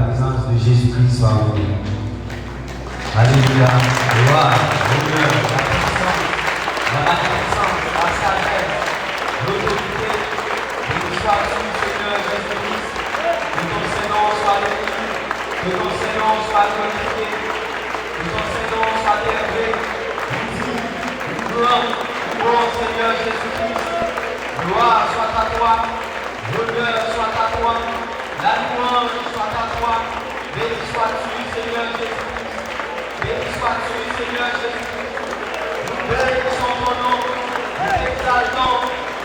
présence de Jésus-Christ soit avec nous. Alléluia. Gloire, honneur, la puissance, la connaissance, la sagesse, l'autorité, l'exaltation du Seigneur Jésus-Christ. Que ton Seigneur soit béni, que ton Seigneur soit glorifié, que ton Seigneur soit élevé. Nous gloire au Seigneur Jésus-Christ. Gloire soit à toi, l'honneur soit à toi, la louange soit à toi. Béni sois-tu, Seigneur Jésus-Christ. Béni sois-tu, Seigneur Jésus-Christ. Nous bénissons ton nom, nous t'exaltons,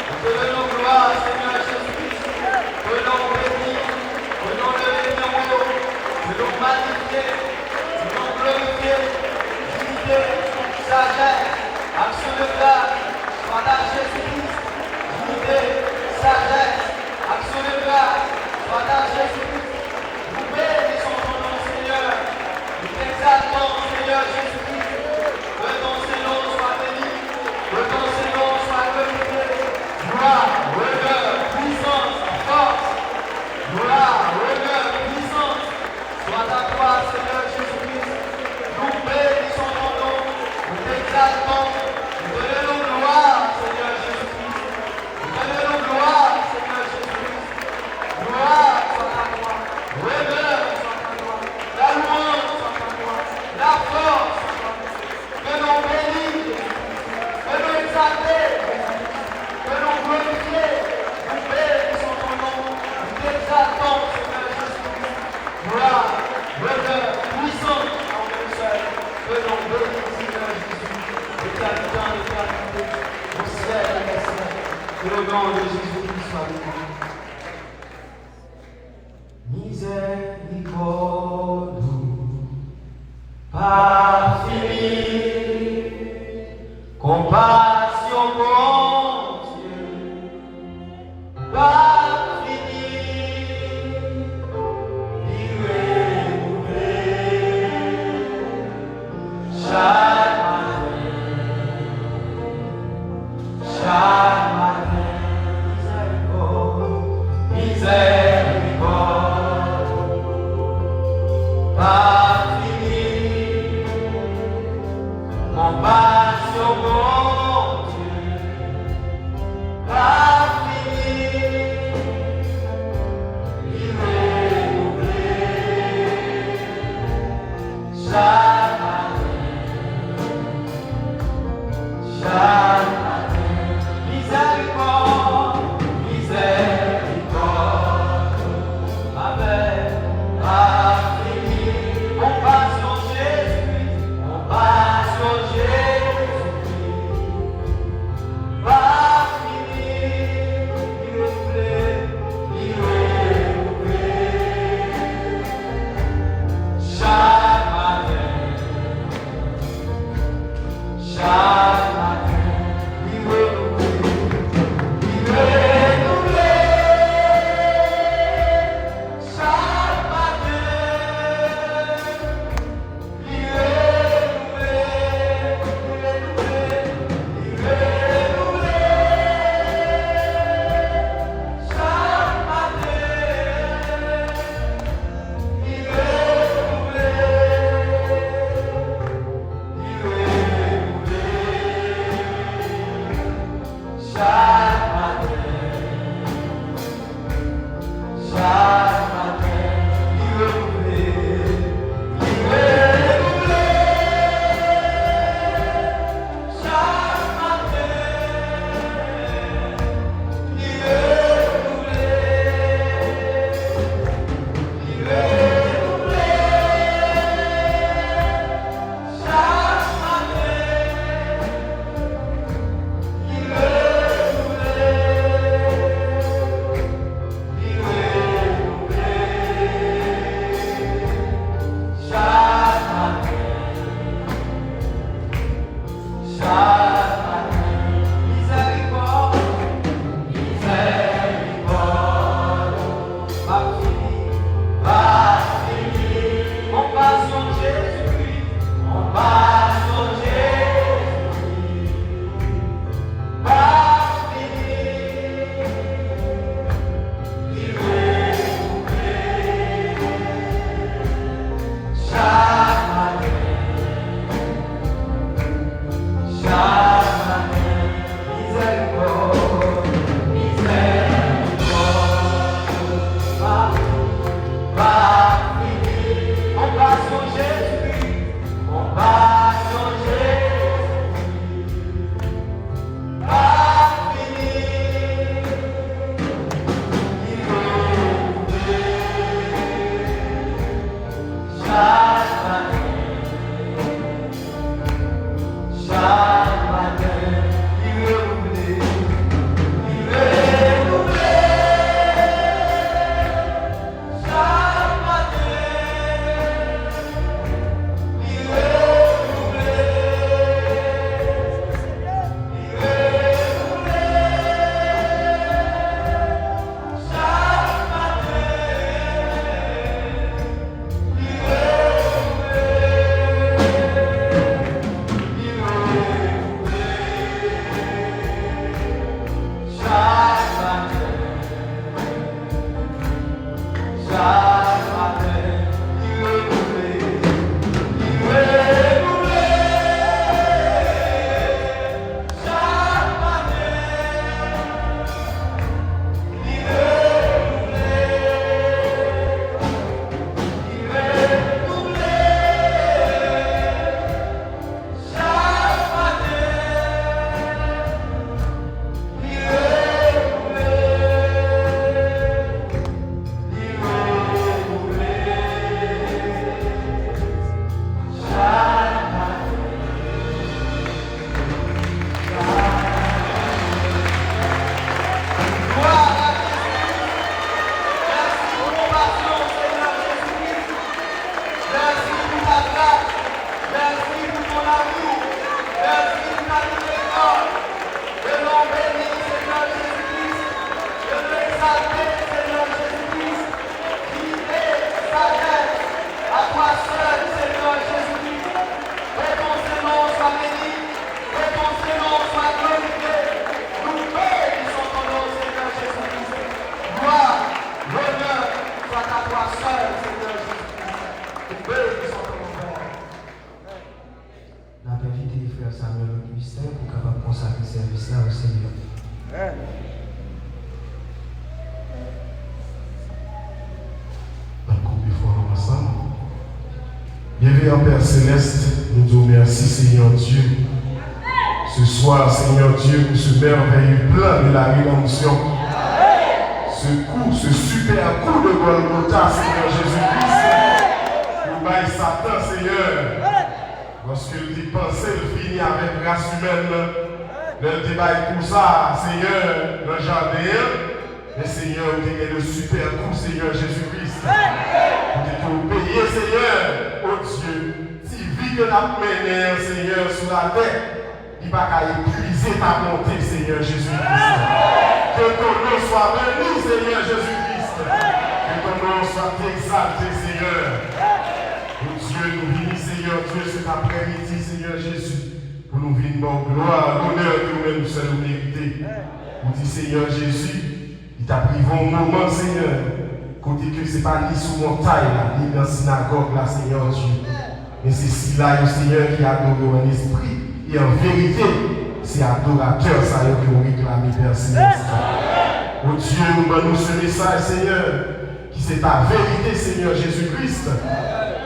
nous te donnons gloire, Seigneur Jésus-Christ. Venons bénir, venons lever nos mots, venons magnifier, venons glorifier, dignité, sagesse, action de grâce, soit à Jésus-Christ. Dignité, sagesse, action de grâce, soit à Jésus-Christ. Nous bénissons ton nom, Seigneur. Nous t'exaltons, Seigneur Jésus-Christ. Que ton Seigneur soit béni, que ton Seigneur soit glorifié. Gloire, honneur, puissance, force. Gloire, honneur, puissance. Soit à toi, Seigneur Jésus-Christ. Nous bénissons ton nom. Nous t'exaltons. Nous te donnons gloire, Seigneur Jésus-Christ. Nous te donnons gloire, Seigneur Jésus-Christ. Gloire soit à toi. Honneur soit à toi. La louange soit à toi. La force soit à toi. Que l'on bénisse, que l'on exalte, que l'on glorifie. Nous bénissons ton nom. Nous t'exaltons, Seigneur Jésus-Christ. Gloire, honneur, puissance en Dieu seul. Que l'on bénisse, Seigneur Jésus-Christ. L'éternité en éternité, au ciel et au ciel. Que le nom de Jésus-Christ soit béni. Miséricorde, pas fini, compassion pour Dieu, pas fini, irrénouvelé, chaque matin, miséricorde, pas fini, compassion pour Dieu, Père, Père Céleste, nous te remercions, Seigneur Dieu. Ce soir, Seigneur Dieu, pour ce merveilleux plan de la rédemption. Ce super coup de Golgotha, Seigneur Jésus-Christ. Pour bailler Satan, Seigneur. Lorsque tu pensais le finir avec race humaine, le débat pour ça, Seigneur, le jardin. Mais Seigneur, tu es le super coup, Seigneur Jésus-Christ. Pour payer, Seigneur, oh Dieu, si vite que la mené, Seigneur, sur la terre, il va pas épuiser ta bonté, Seigneur Jésus-Christ. Que ton nom soit béni, Seigneur Jésus-Christ. Que ton nom soit exalté, Seigneur. Oh Dieu, nous venons, Seigneur Dieu, cet après-midi, Seigneur Jésus, pour nous venir bon gloire, l'honneur que nous-mêmes nous sommes mérités. Nous dit, Seigneur Jésus, il t'a pris un moment, Seigneur, côté que ce n'est pas ni sous montagne, ni dans la synagogue, là, Seigneur Dieu. Mais c'est si là, le Seigneur qui adore en esprit. Et en vérité, c'est adorateur, ça y est, qui ont réclamé, Père Céleste. Oh Dieu, nous donnons ce message, Seigneur, qui c'est ta vérité, Seigneur Jésus-Christ.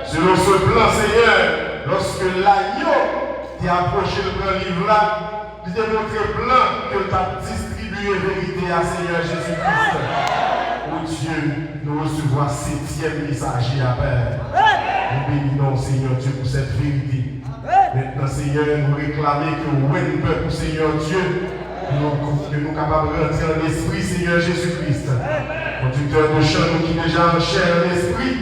Selon ce plan, Seigneur, lorsque l'agneau t'a approché le grand livre là, il t'a montré plan que tu as distribué vérité à Seigneur Jésus-Christ. Oh Dieu, nous recevons 7e messager à Père. Nous bénissons, Seigneur Dieu, pour cette vérité. Maintenant, Seigneur, nous réclamons que nous peuple, Seigneur Dieu, que nous sommes capables de rentrer en esprit, Seigneur Jésus-Christ. Conducteur de chant, nous qui déjà en chair en esprit,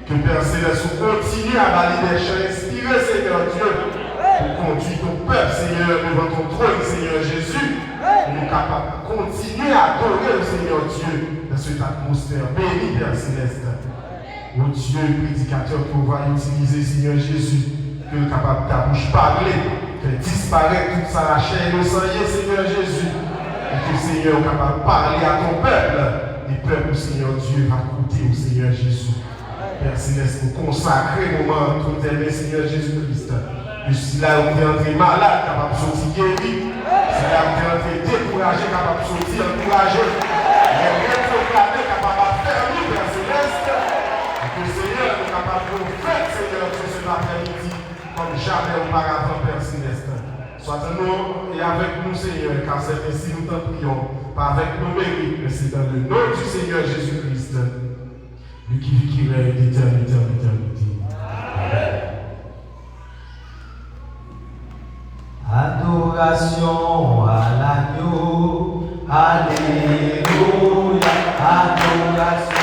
que Père Céleste continue à valider des chants inspirés, Seigneur Dieu, pour conduire ton peuple, Seigneur, devant ton trône, Seigneur Jésus. Nous sommes capables de continuer à adorer le Seigneur Dieu dans cette atmosphère. Béni, Père Céleste. Mon Dieu, prédicateur, pour pouvoir utiliser, Seigneur Jésus, que nous sommes capables de ta bouche parler, que disparaître toute sa chair et le sang, Seigneur Jésus. Et que Seigneur est capable de parler à ton peuple. Et peuple, Seigneur Dieu, va écouter au Seigneur Jésus. Père Céleste, nous consacrer le moment entre tes mains, Seigneur Jésus-Christ. Que si là, on est entré malade, capable de sortir guéri. Si là, on est entré découragé, capable de sortir encouragé. Les rétrogradés, capable de fermer, Père Céleste. Et que Seigneur est capable de faire, Seigneur Dieu, cet après-midi. Comme jamais auparavant, Père Céleste. Sois en nous et avec nous, Seigneur, car c'est ainsi nous t'en prions, pas avec nos mérites, mais c'est dans le nom du Seigneur Jésus-Christ, lui qui vit, qui règne d'éternité en éternité. Adoration à l'agneau, alléluia, adoration.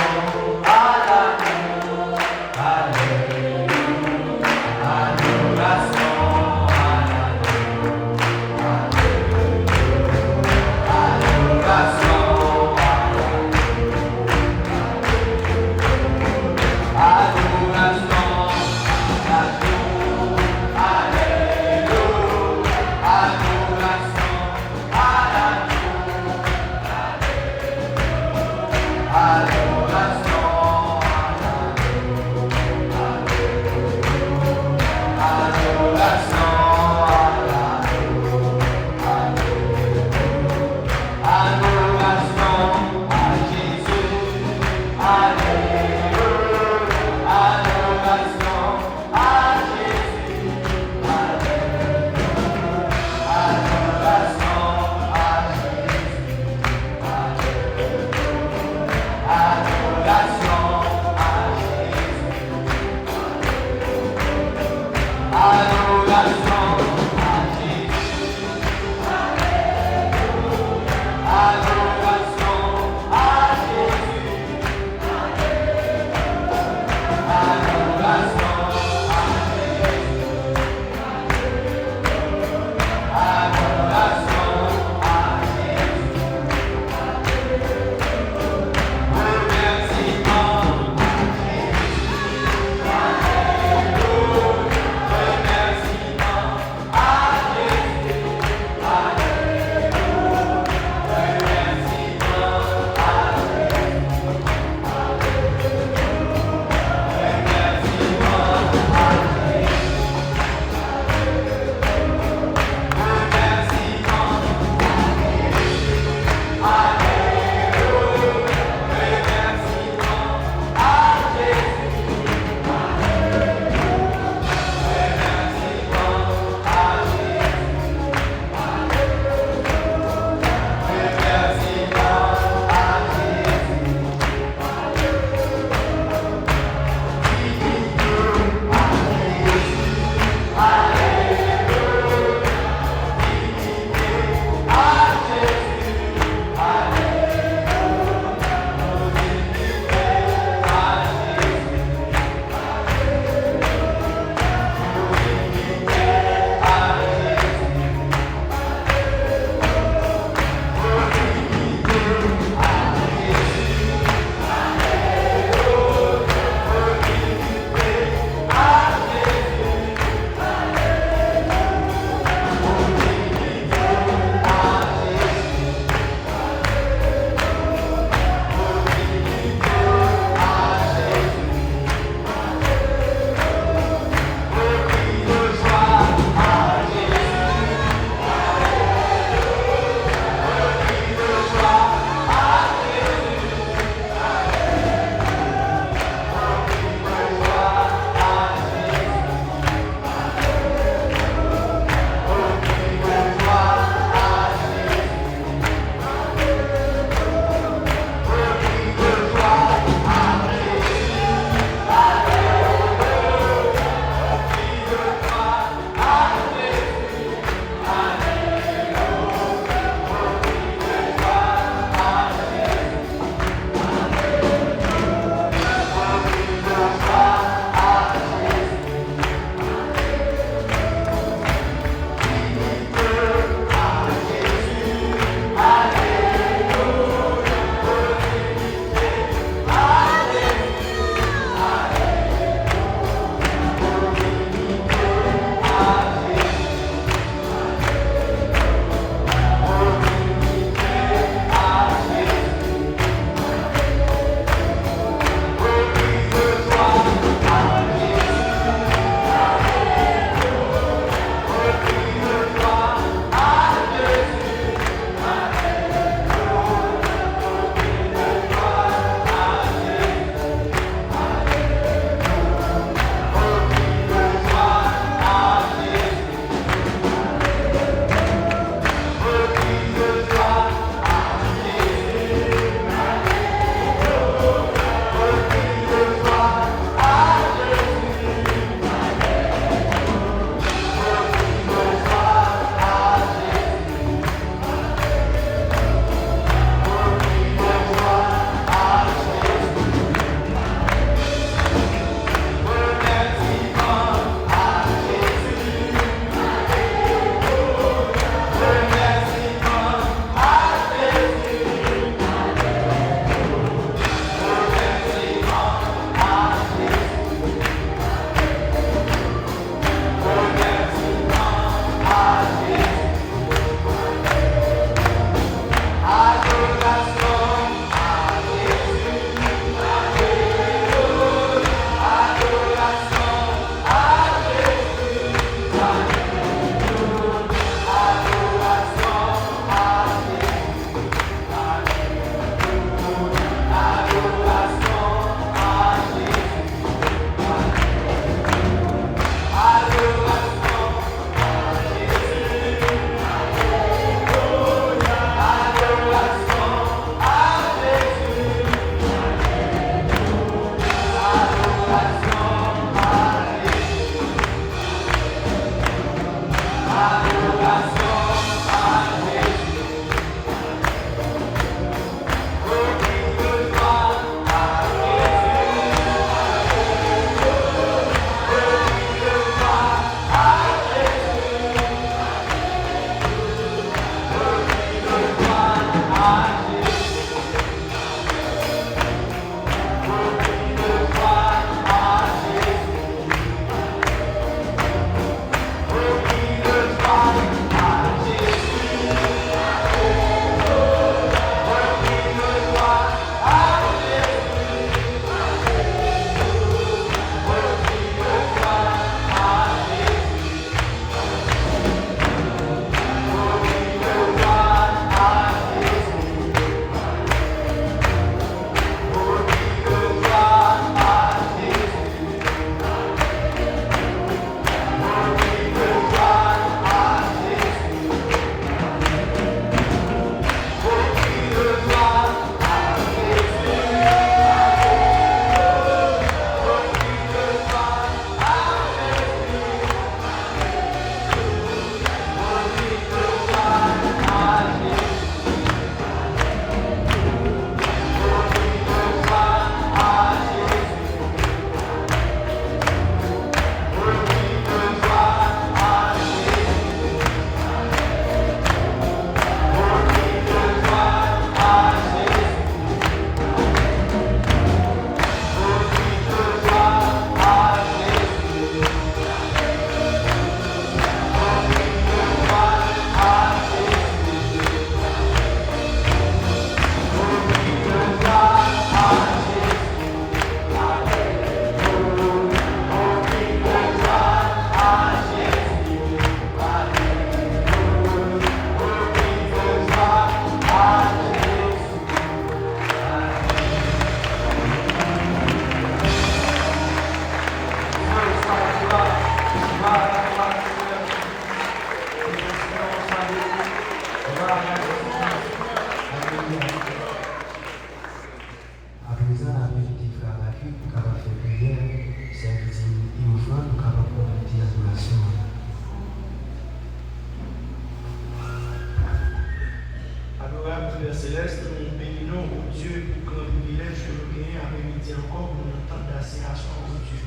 chrétiens encore pour nous temps d'assignation au Dieu.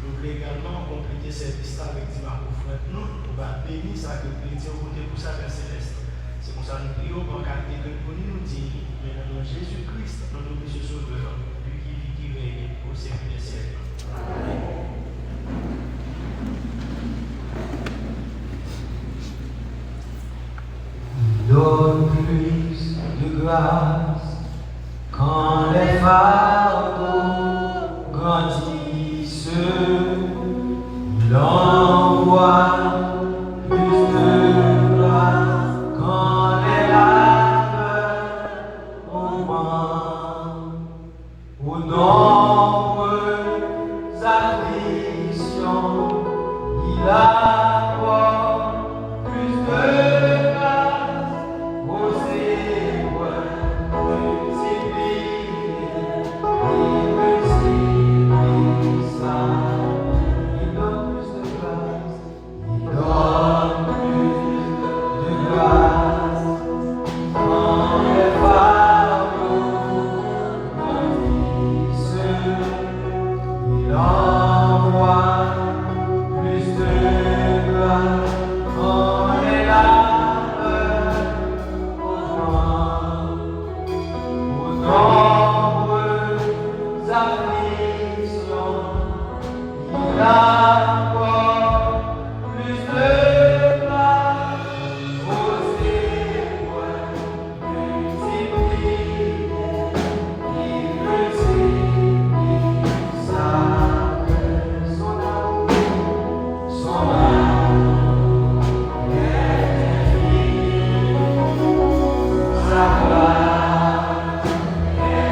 Nous voulons également compléter cette liste avec Dimarco frère. Nous, on va bénir ça que le chrétien côté pour sa Père Céleste. C'est pour ça que nous prions pour qualité que nous dit, mais dans le nom de Jésus-Christ, notre Monsieur Sauveur, lui qui vit, qui règne au siècle des siècles. Amen. Donne plus de grâce quand les fardeaux grandissent. Il envoie plus de grâce quand les labeurs augmentent. Aux nombreuses afflictions, il apporte plus de grâce aux épreuves multipliées. Il multiplie ça. Il donne plus de grâce. Il donne plus de grâce. Quand les fardeaux grandissent, il envoie plus de grâce. Quand les labeurs augmentent, aux nombreuses afflictions, il apporte plus de grâce aux épreuves multipliées. Il multiplie sa paix, son amour est infini, sa grâce est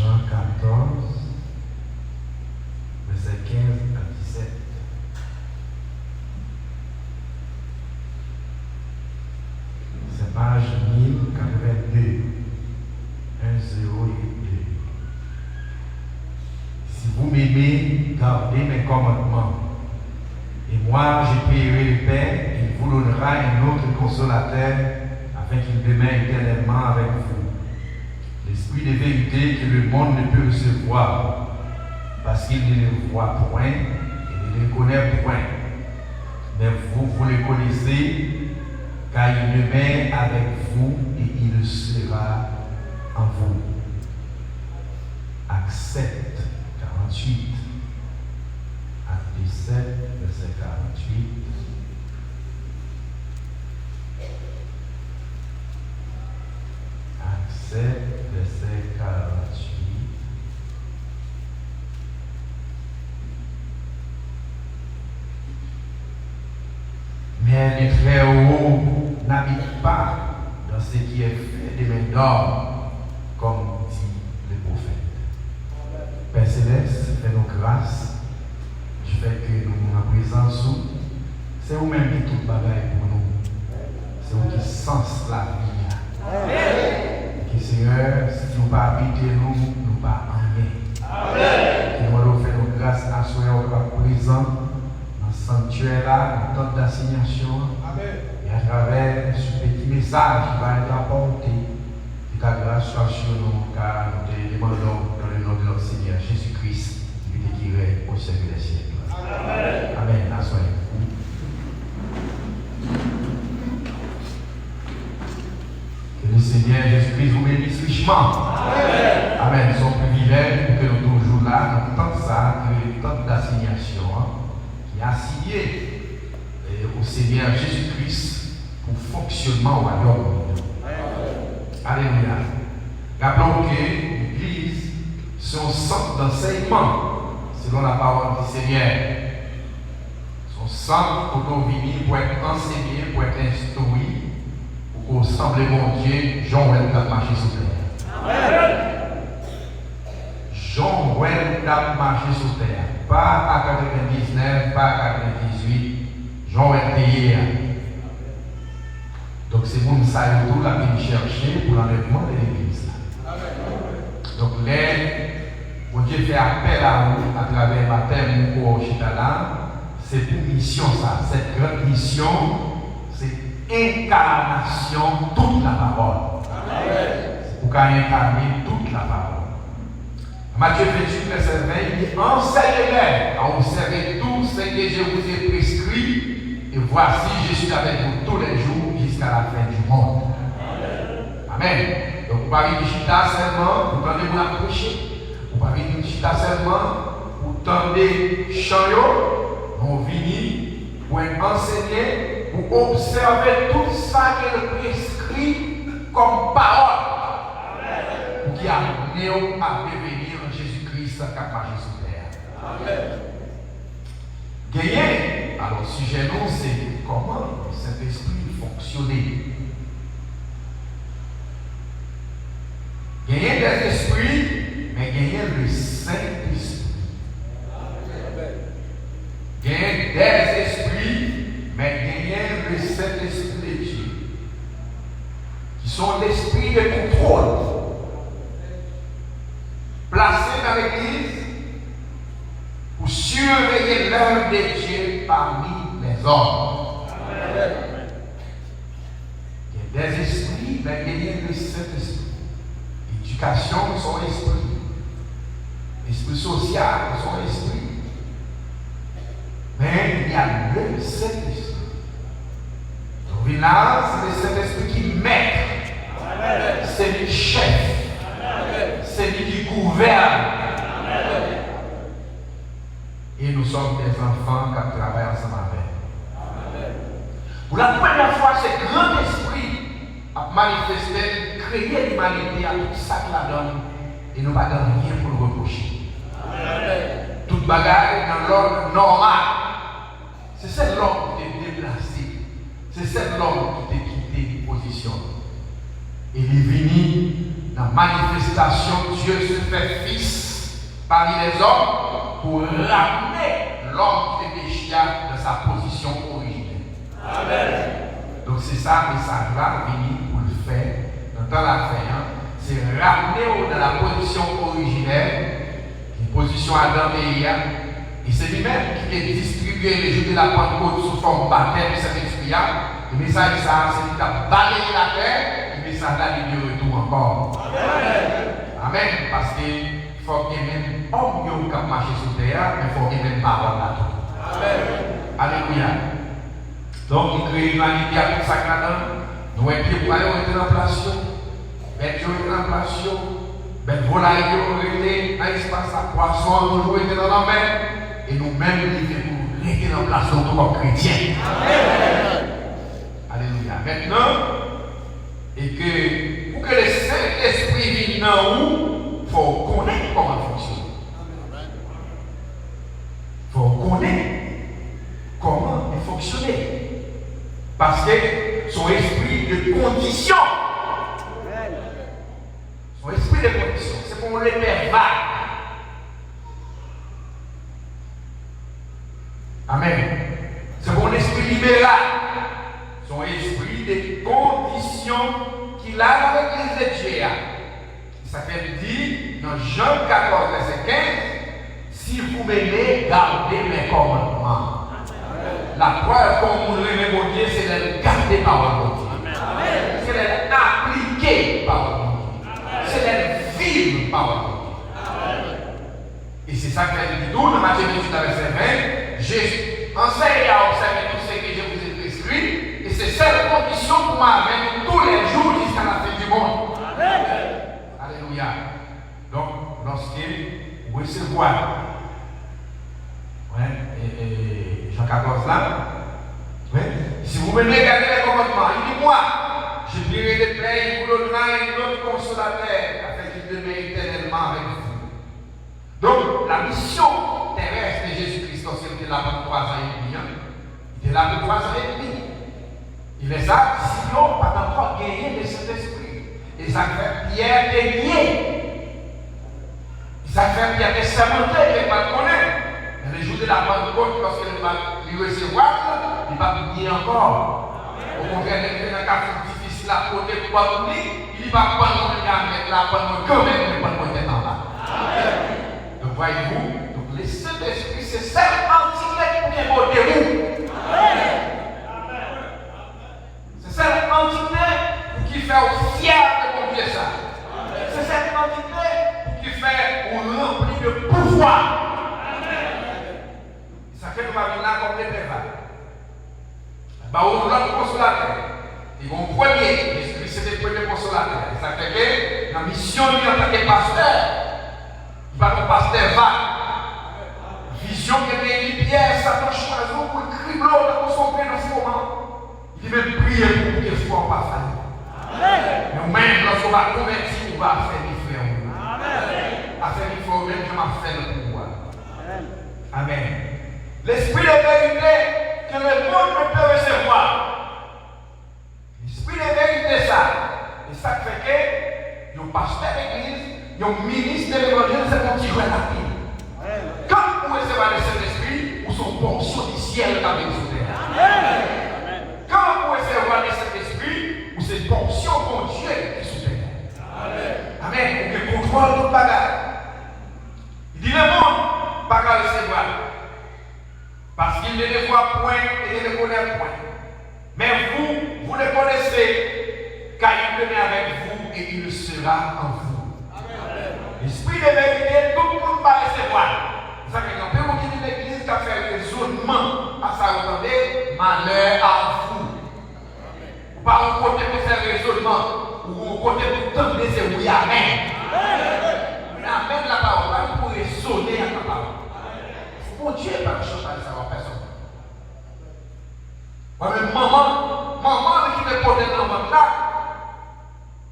Jean 14, verset 15 à 17. C'est page 1082. 1, 0 et 2. Si vous m'aimez, gardez mes commandements. Et moi, je prierai le Père, il vous donnera un autre consolateur, afin qu'il demeure éternellement avec vous. L'esprit de vérité que le monde ne peut recevoir, parce qu'il ne le voit point et ne le connaît point. Mais vous, vous le connaissez, car il demeure avec vous et il sera en vous. Acte 48. Acte 17, verset 48. Acte 7, verset 48. Mais le Très-Haut n'habite pas dans ce qui est fait de main d'homme, comme dit le prophète. Père Céleste, fais-nous grâce du fait que nous sommes en présence. C'est vous-même qui tout bagaille pour nous. C'est vous qui sens la vie. Et que Seigneur, si vous pas habiter nous, nous pas en rien. Que nous allons faire nos grâces à ce présent dans le sanctuaire là, dans le temps d'assignation. Et à travers ce petit message qui va être apporté, que ta grâce soit sur nous, car nous te demandons dans le nom de notre Seigneur Jésus-Christ, qui règne au siècle des siècles. Amen. Assoyez-vous. Que le Seigneur Jésus-Christ vous bénisse richement. Amen. Son privilège pour que nous toujours là, dans le temps de ça, le temps d'assignation, qui est assigné au Seigneur Jésus-Christ pour fonctionnement au royaume. Alléluia. Rappelons que l'Église, son centre d'enseignement, selon la parole du Seigneur, son centre pour venir, pour être enseigné, pour être instruit, pour qu'on semble mon Dieu, Jean Well a marché sur terre. Jean Well a marché sur terre. Pas à 99, pas à 98. Jean Well hier. Donc c'est mon salut tout là qui chercher pour l'enlèvement de l'Église. Donc mon Dieu fait appel à nous à travers le baptême ou au Chitala. C'est une mission ça. Cette grande mission, c'est incarnation toute la parole. C'est pour incarner toute la parole. Matthieu 28, verset 20, il dit enseignez-les à observer tout ce que je vous ai prescrit. Et voici, je suis avec vous tous les jours jusqu'à la fin du monde. Amen. Donc, vous parlez du chita seulement, vous tendez vous approcher. Vous parlez du chita seulement, vous tendez chayo, on vini pour enseigner, pour observer tout ça qu'elle prescrit comme parole. Pour qui a amené à devenir Jésus-Christ qui a marché sur terre. Amen. Gagner, alors sujet nous, c'est comment le Saint-Esprit fonctionnait. Gagner des esprits, mais gagner le Saint-Esprit. Gagner des esprits, mais gagner le Saint-Esprit de Dieu. Qui sont l'esprit de contrôle. Placés dans l'Église pour surveiller l'œuvre de Dieu parmi les hommes. Il y a des esprits, mais il y a le Saint-Esprit. Éducation, son esprit. Esprit social, son esprit. Mais il y a le Saint-Esprit. Donc là, c'est le Saint-Esprit qui met. C'est le chef. C'est lui qui gouverne. Et nous sommes des enfants qui travaillent ensemble avec. Pour la première fois, ce grand esprit a manifesté, créé l'humanité à tout ça qu'il a donné. Et nous n'avons rien pour le reprocher. Toute bagarre dans l'ordre normal. C'est cet l'homme qui est déplacé. C'est cet l'homme qui est quitté position. Et il est venu la manifestation, Dieu se fait fils parmi les hommes pour ramener l'homme qui est péché de sa position originelle. Amen. Donc c'est ça le message là, venu pour le faire, dans la faire, c'est ramener dans la position originelle, une position Adam et Eva, et c'est lui-même qui est distribué les jours de la Pentecôte sous forme baptême de Saint-Esprit. Le message ça, c'est qu'il a balayé la terre, le message là, il y retour encore. Amen. Amen. Parce qu'il faut qu'il y ait même homme qui marche sur terre, mais il faut qu'il y ait même parole là. Amen. Alléluia. Donc, il crée l'humanité avec sa canne. Nous, et puis, pour aller en place, bête en place, bête volaille qui été dans l'espace, à poisson, nous été dans la mer, et nous-mêmes, nous rester en place en tant que chrétiens. Amen. Alléluia. Maintenant, et que pour que le Saint-Esprit vienne dans nous, il faut connaître comment il fonctionne. Il faut connaître comment il fonctionne. Parce que son esprit de condition, son esprit de condition, c'est pour le faire vague. Amen. C'est pour l'esprit libéral. Son esprit de condition qu'il a avec les Dieu. Ça fait dire dans Jean 14, verset 15, si vous m'aimez, gardez mes commandements. La preuve qu'on vous aime mon Dieu, c'est de garder parole de Dieu. C'est d'appliquer parole de Dieu. C'est de vivre parole de Dieu. Et c'est ça que dit tout dans Matthieu 28, verset 20. J'ai enseigné à observer tout ce que je vous ai prescrit. Et c'est cette condition pour moi avec tous les jours jusqu'à la fin du monde. Alléluia. Donc, lorsqu'il recevoir, Jean 14 là, si vous me regardez les commandements, il dit moi, je plierai des plaies, il vous donnera un autre consolateur, afin qu'il demeure éternellement avec vous. Donc, la mission terrestre de Jésus-Christ, c'était là pour 3 ans et demi. Il était là pour 3 ans et demi. Il est là, si on n'a pas encore gagné le Saint-Esprit. Et ça fait Pierre des liés. Ça fait Pierre des sermentés, il ne pas connaître. Mais le jour de la Pentecôte, lorsqu'il va lui recevoir, il va prier encore. Au contraire, il fait un cas difficile à côté de quoi il va prendre le gars avec la bonne quand même, il va prendre le en bas. Donc voyez-vous, donc le Saint-Esprit, c'est cette entité qui vient voter vous. C'est cette entité pour qui fait fier de confier ça. C'est cette entité pour qui fait ou remplir de pouvoir. Ça fait que nous allons là comme des prévages. Bah, on a l'autre consolateur. Et mon premier, Jésus-Christ, c'était le premier consolateur. Ça fait que la mission lui en tant que pasteur, il va comme pasteur vague. Vision que les pierres, Satan choisit pour cribler dans son pain de fourment. Il veut prier pour qu'il ne soit pas failli. Nous-mêmes, lorsqu'on va convertir, on va faire des frères. À faire des frères, même je m'en fais le pouvoir. Amen. L'esprit de vérité que le monde ne peut recevoir. L'esprit de vérité, ça. Et ça fait que le pasteur d'église, le ministre de l'évangile, c'est mon petit jouet la vie. Quand vous recevez le Saint-Esprit, vous sont portion du ciel avec vous. Quand vous recevez le Saint-Esprit, vous êtes portion de Dieu qui est sous terre. Amen. Vous contrôlez toute bagarre. Il dit le monde, pas qu'à recevoir. Parce qu'il ne les voit point et ne les connaît point. Mais vous, vous le connaissez, car il demeure avec vous et il sera en vous. L'esprit de vérité, tout le monde va recevoir. Vous savez, quand on peut quitter l'église qui a fait un raisonnement à ça, vous entendez, malheur à vous. Ou pas un côté pour faire raisonnement, ou un côté pour tenter de dire oui, amen. Mais amen la parole, pour raisonner à la parole. Mon Dieu n'est pas le chose à savoir personne. Moi-même, maman qui me porte dans le monde là,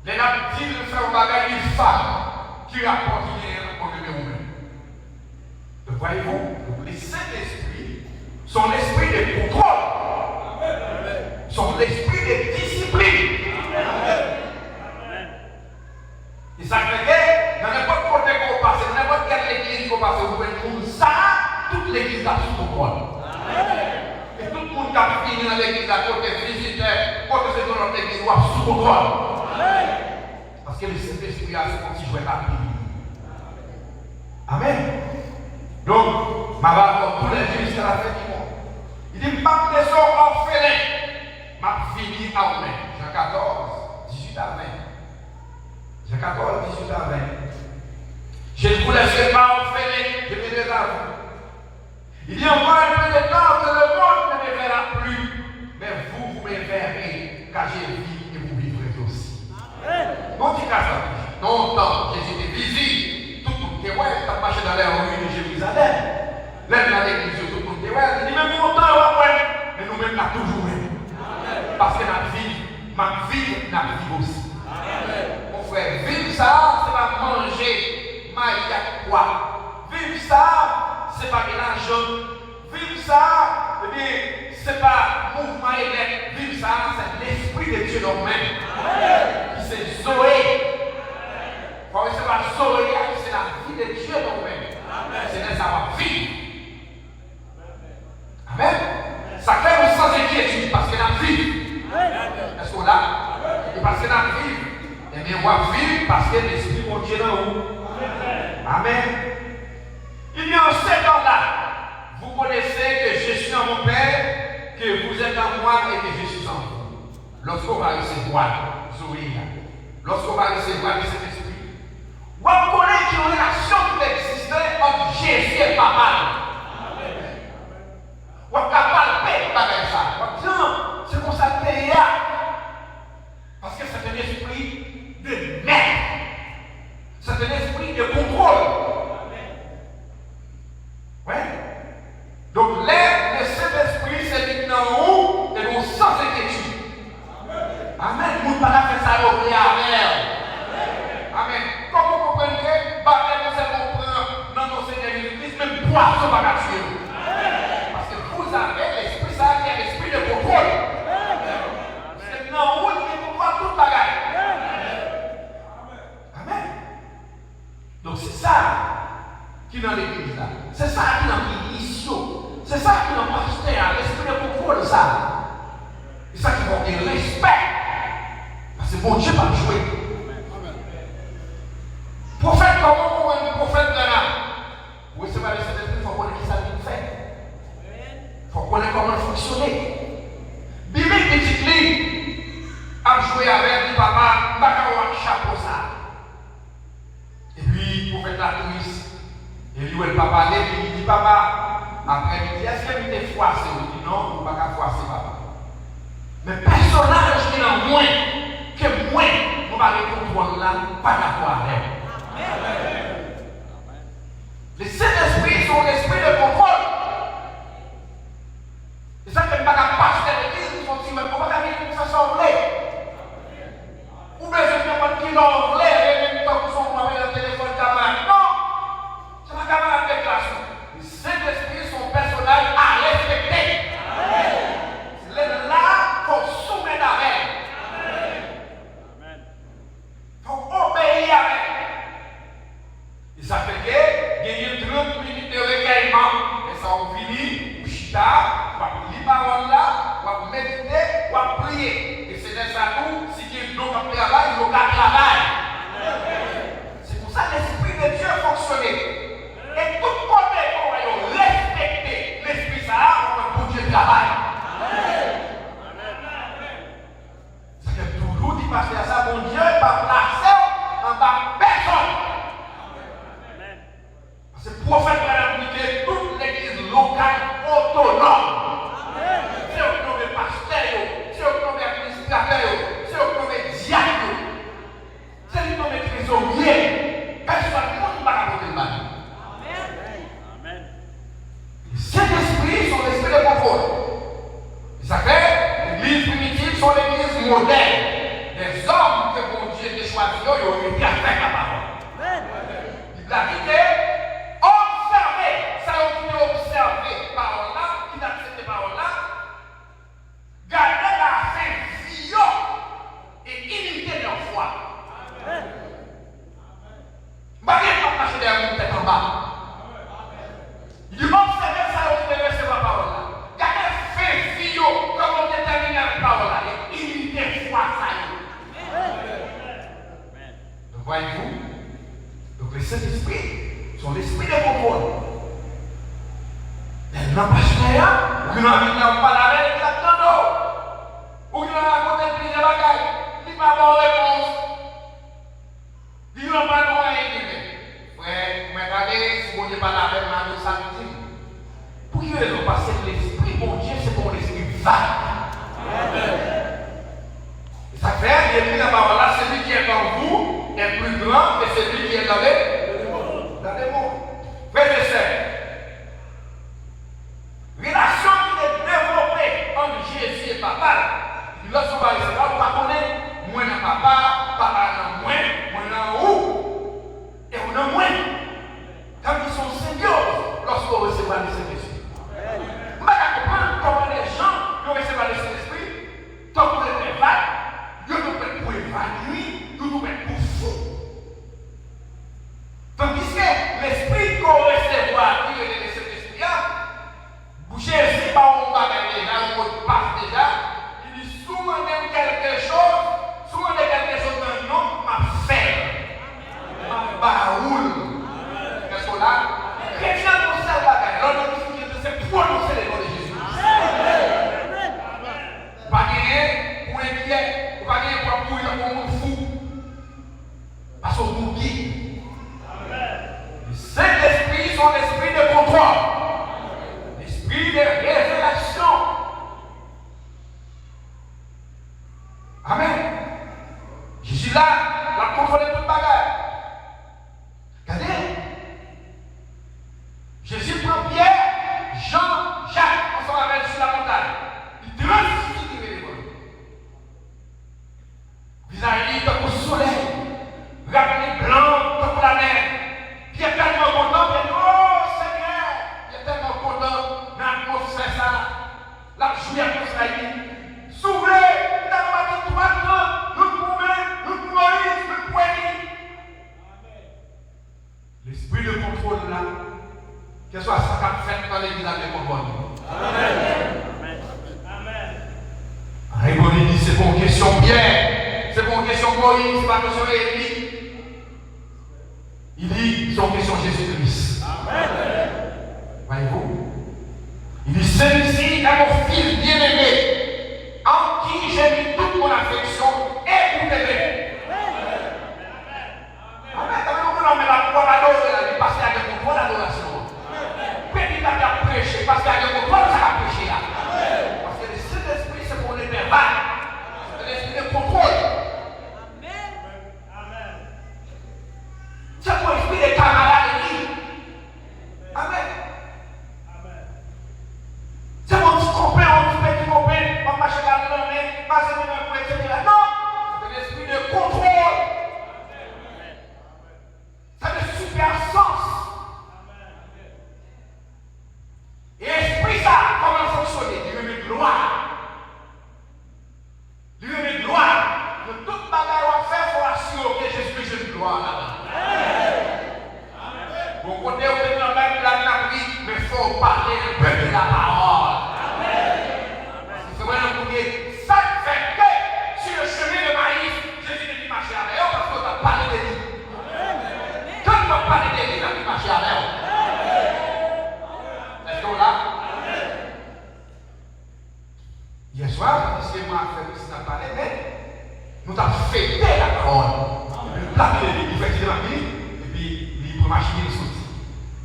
les gens disent de faire un bagage une femme qui rapporte rien au bébé humain. Donc voyez-vous, le Saint-Esprit, son esprit de contrôle, son esprit de discipline. l'église a sous contrôle. Et tout le monde qui a fini dans l'église à côté visiteur, côté c'est dans notre église, a sous contrôle. Parce que le Saint-Esprit a ce petit jouet à vie. Amen. Donc, ma va tous les jours jusqu'à la fin du monde. Il dit, pas de sort orphelin. M'a fini à vous. Jean 14, 18 à 20. Jean 14, 18 à 20. Je ne vous laisserai pas orphelin, je viendrai à vous. Il dit encore un peu de temps que le monde ne me verra plus. Mais vous, vous me verrez, car j'ai vis et vous vivrez aussi. Non, tu casses ça. Longtemps, Jésus était visible. Tout le monde était ouais, tu as marché dans les rues de Jérusalem. L'un dans l'église, tout le monde était ouais. Il dit même longtemps, ouais. Mais nous-mêmes, nous avons toujours vu. Parce que notre vie, ma vie, notre vie aussi. Mon frère, vivre ça, c'est pas manger, maïa quoi. Vivre ça, c'est pas l'argent. Vivre ça, eh bien, c'est pas mouvement élect. Vivre ça, c'est l'esprit de Dieu dans nous-mêmes. Qui c'est Zoé. Quand c'est pas Zoé, c'est la vie de Dieu dans nous-mêmes. C'est de savoir vivre. Amen. Ça fait sans inquiétude parce que la vie. Est-ce qu'on l'a? Et parce que la vie, eh bien, on va vivre parce que l'esprit de Dieu dans nous. Amen. Il y a en ces temps-là, vous connaissez que je suis en mon Père, que vous êtes en moi et que je suis en vous. Lorsqu'on va recevoir, Zoé, lorsqu'on va recevoir de cet esprit, on connaît qu'il y a une relation qui existe entre Jésus et Papa. On est capable de faire ça. C'est pour ça que c'est là. Parce que c'est un esprit de maître. C'est un esprit de contrôle. Ouais. Donc, l'air de cet esprit, c'est maintenant où et nous sans inquiétude. Amen. Nous ne pouvons pas faire ça au Amen. Amen. Comme vous comprenez, baptême, nous allons prendre dans nos Seigneur Jésus-Christ, même poisson va tuer. Parce que vous avez l'esprit, ça qui est l'esprit de contrôle. C'est maintenant où il faut voir tout le bagage. Amen. Donc, c'est ça qui est dans l'église là. C'est ça qui est dans l'émission. C'est ça qui est dans le pasteur, l'esprit de contrôle, ça. C'est ça qui va dire respect. Parce que mon Dieu va jouer. Prophète, comment on est un prophète de là? Oui, c'est pas le Saint-Esprit, il faut connaître qui ça qu'il fait. Il faut connaître comment fonctionner. Biblique petite ligne, a joué avec le papa, il va avoir un chapeau ça. Et puis, le prophète la touriste. Et lui, le papa allait, puis il dit, papa, après, il dit, est-ce que vous êtes froissé? Il dit, non, vous ne pouvez pas froisser, papa. Mais personnage qui est en moins, que moi, vous m'avez contrôlé là, pas d'accord avec. Les Saint-Esprit sont l'esprit de contrôle. C'est ça que je ne peux pas passer de l'église, ils font dire, mais comment vous faire sembler? Ou bien je ne peux pas qui l'enlève, et même quand vous sont avec le téléphone camarade. Non! C'est ma camarade de classe. Les Saint-Esprit sont personnages à respecter. C'est là qu'on soumet avec. Il faut obéir avec. Et ça fait que il y a 30 minutes de recueillement. Et ça on finit, ou chita, ou à lire parole là, ou à méditer, ou à prier. Et c'est dans ça tout, si il y a donc un travail, il y a un travail. C'est pour ça que l'esprit de Dieu fonctionnait. Et tout côté qu'on va respecter l'esprit ça, on va pour Dieu travail. C'est que toujours dit parce que ça, mon Dieu, il va placer en bas personne. C'est le prophète qui a appliqué toute l'église locale autonome. C'est eux qui ont les pasteurs, c'est eux qui ont les administrateurs, c'est eux qui ont les diacres, c'est eux qui ont les trésoriers. Personne ne va raconter le mal. dans le pasteur, ou qui n'a pas la veille, il a tant d'eau. Ou qui n'a raconté plusieurs bagages, il n'a pas de réponse. Il n'a pas de moyen. Frère, vous regardez, si vous n'avez pas la veille, vous samedi. Pour qui raison? Parce que l'esprit, mon Dieu, c'est pour l'esprit vague. Et ça fait, il est pris la parole là, celui qui est en vous est plus grand que celui qui est dans les mondes. Frère et sœur, relation qui est développée entre Jésus et papa. Lorsqu'on va recevoir, on va connaître, moi dans papa, papa dans moi dans où, et on dans moi. Quand ils sont symbioses, lorsqu'on recevra le Saint-Esprit. On va comprendre comment les gens vont recevoir le Saint-Esprit, tant qu'on les prévale, ils nous prennent pour évanouir, nous nous prennent pour fous. Tandis que l'esprit qu'on recevra, qui est le Saint-Esprit, Jésus, par un bagage déjà, on passe déjà, il dit souvent quelque chose, dans le nom, ma fait, ma baoule. Qu'est-ce qu'on a? Chrétien nous sert bagage, l'autre c'est prononcer le nom de Jésus. Pas gagner pour inquiet, pas gagner pour courir comme un fou. Parce qu'on nous guide. Le Saint-Esprit, son esprit de contrôle. L'esprit de révélation. Amen. Jésus là, la contrôle de toute bagarre. Regardez. Jésus prend Pierre, Jean, Jacques, on s'en ramène sur la montagne. Il transfigure les vols. Visage comme le soleil, rappelé blanc comme la mer. Pierre tellement content, il dit, oh Seigneur, il est tellement content, dans l'atmosphère ça, la joie l'atmosphère. S'ouvrez, dans ma vie, nous Moïse, nous poignets. L'esprit de contrôle là, que ce soit ça qu'a fait dans l'église avec contrôle. Amen. Amen. Dit c'est pour une question Pierre, c'est pour une question Moïse, c'est pas une question Élie. Il dit c'est une question Jésus-Christ. Amen. Voyez-vous? Il dit celui-ci est mon fils bien-aimé, en qui j'ai mis toute mon affection, écoutez-le. Amen. On met la foi à l'adorer, parce qu'il y a des contrôles d'adoration. Petit à petit prêcher, parce qu'il y a des contrôles à prêcher là. Parce que le Saint-Esprit, c'est pour les verbal. C'est l'esprit de contrôle. Amen. C'est pour l'esprit de camaraderie. Amen. C'est pour petit copain, petit copain, on marche dans le nez, passer dans le nez, etc. Non, c'est l'esprit de contrôle. Ça ne super sens. Et l'esprit, ça, comment fonctionner? Il veut mettre gloire. Il veut mettre gloire. De toute bagaille qu'on fait, il faut assurer que Jésus est une gloire là-bas. Bon côté, on peut dans même la vie, mais il faut parler le peuple de la parole. C'est vraiment pour dire, ça fait que sur le chemin de maïs, Jésus dit marcher avec eux parce qu'on a parlé de lui. Quand on va parler de lui, on a marché avec eux. Est-ce qu'on l'a? Hier soir, parce que moi, je n'ai pas parlé, mais nous avons fêté la parole. Nous avons fait la vie, et puis il peut marcher les sorties.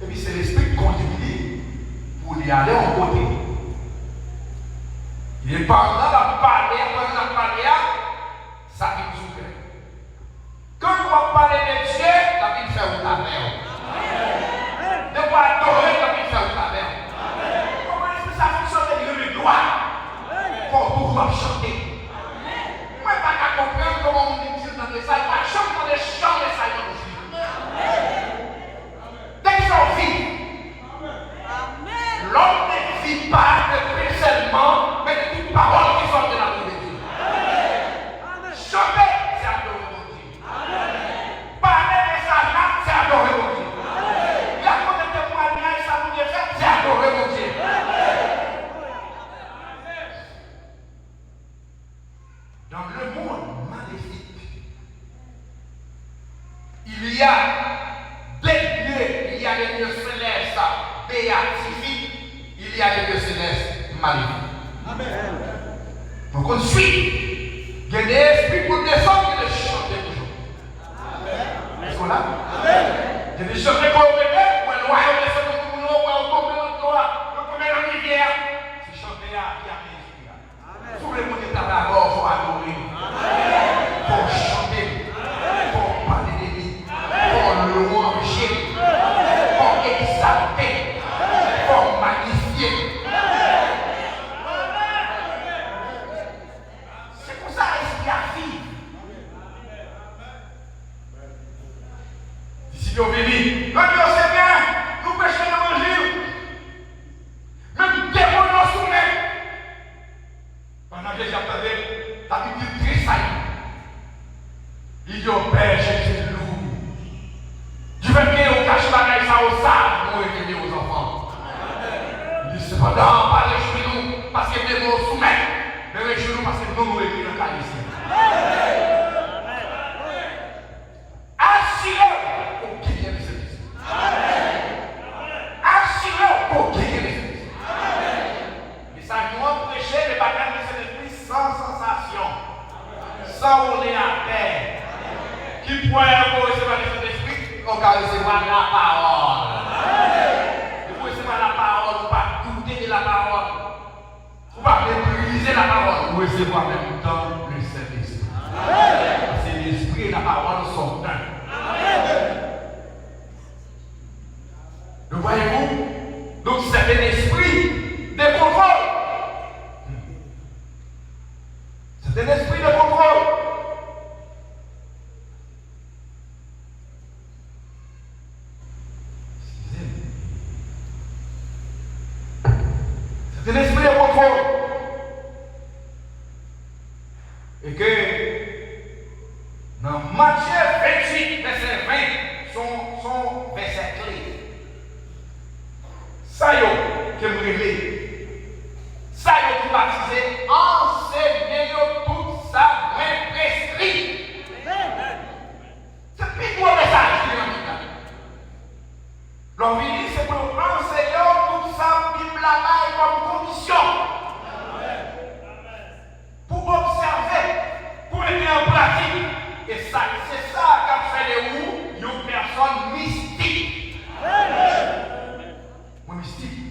Et puis c'est l'esprit qui continue pour y aller en côté. Il est par là, la parler, après la parler, ça qui nous ouvre. Quand on va parler de Dieu, la vie fait un tableau. De quoi adorer, la vie fait un tableau. Comment est-ce que ça fonctionne? Il y a une gloire. Pour pouvoir chanter. Moi, je ne peux pas comprendre comment on dit dans les salles. Moi, je chante dans les chants des salles aussi. Dès qu'ils sont vivants, l'homme ne vit pas de paix seulement, mais de toutes paroles qui sortent de la bouche de Dieu. Chanter, c'est adorer mon Dieu. Parler de sa langue, c'est adorer mon Dieu. La côte de témoignage, ça nous fait, c'est adorer mon Dieu. et Dieu céleste, magnifique. Amen. Donc on suit. Il y a des esprits pour descendre et de chanter toujours. Amen. Est-ce qu'on a? Amen. Il y a des chanteurs qu'on remet, ou un royaume descend de tout le monde, ou un tombe de notre toit, ou comme un rivière. C'est chanter là, qui a mis l'esprit là. Tous les monde qui est d'abord, il faut adorer. Il faut chanter. Il faut parler de lui. Il faut louer. Il faut exalter. Il faut magnifier. C'est pour ça qu'il y a vie. D'ici nous bénis. Nous c'est bien. Nous prêchons l'évangile. Même démons nous soumettent. Pendant que j'attendais, la Bible dit tressaillit. Il dit au Père, j'ai lourd. Je vais bien au cache bagaille ça au sable pour aider aux enfants. Il dit cependant, pas les genoux parce que les mots soumettent. Mais les genoux parce que nous nous écrivons dans le cas ici. Assurez pour qui est le service. Assurez pour qui est le service. Mais ça nous a prêché les bagages de cet esprit sans sensation. Sans rouler à terre. Qui pourrait recevoir le Saint-Esprit, on va recevoir la parole. Et pour recevoir la parole, on ne va pas douter de la parole. On ne va pas mépriser la parole. Vous recevoir en même temps le Saint-Esprit. C'est l'Esprit et la parole sont un. Le voyez-vous? Donc c'est un esprit de contrôle. C'est un esprit de contrôle. C'est un esprit de contrôle. Et que dans Matthieu 28, verset 20, son verset clé. Ça y est, que me réveille. Ça y est, qui baptisé, enseignez-nous tout ça, bien prescrit. C'est plus gros message qui est dans le cas. L'envie, c'est pour enseigner tout ça, Bible là comme condition. Pour observer, pour mettre en pratique. Et ça, c'est ça qu'a fait les roues, une personne mystique. Moi, mystique.